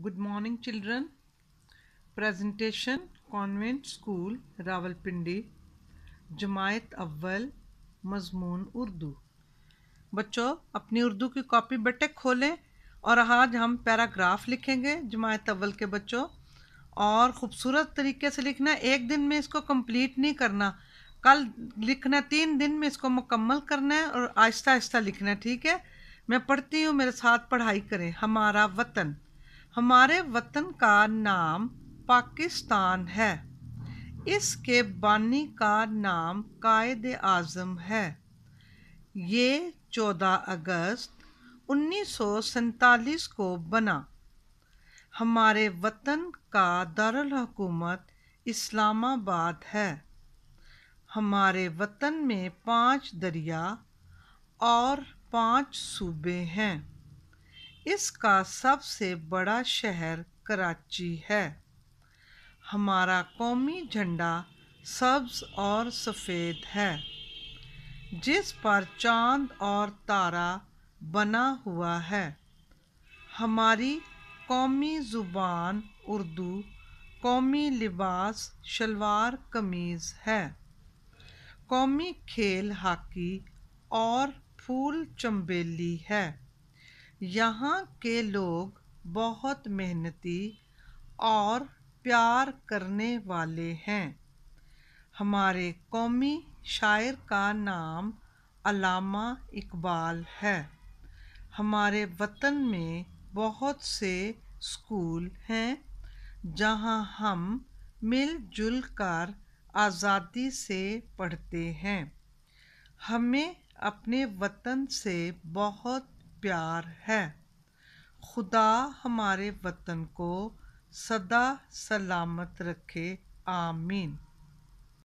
Good morning, children. Presentation Convent School, Rawalpindi, जमायत अव्वल, मजमून उर्दू। बच्चों, अपनी उर्दू की कॉपी बेटे खोलें और आज हम पैराग्राफ लिखेंगे जमायत अव्वल के बच्चों। और ख़ूबसूरत तरीके से लिखना है, एक दिन में इसको कंप्लीट नहीं करना, कल लिखना, 3 दिन में इसको मुकम्मल करना है और आहिस्ता आहिस्ता लिखना है, ठीक है। मैं पढ़ती हूँ, मेरे साथ पढ़ाई करें। हमारा वतन, हमारे वतन का नाम पाकिस्तान है। इसके बानी का नाम कायद आज़म है। ये 14 अगस्त 1947 को बना। हमारे वतन का दारुल हुकूमत इस्लामाबाद है। हमारे वतन में 5 दरिया और 5 सूबे हैं। इसका सबसे बड़ा शहर कराची है। हमारा कौमी झंडा सब्ज़ और सफ़ेद है, जिस पर चाँद और तारा बना हुआ है। हमारी कौमी ज़ुबान उर्दू, कौमी लिबास शलवार कमीज़ है। कौमी खेल हॉकी और फूल चंबेली है। यहाँ के लोग बहुत मेहनती और प्यार करने वाले हैं। हमारे कौमी शायर का नाम अल्लामा इकबाल है। हमारे वतन में बहुत से स्कूल हैं जहाँ हम मिल जुल कर आज़ादी से पढ़ते हैं। हमें अपने वतन से बहुत प्यार है। खुदा हमारे वतन को सदा सलामत रखे, आमीन।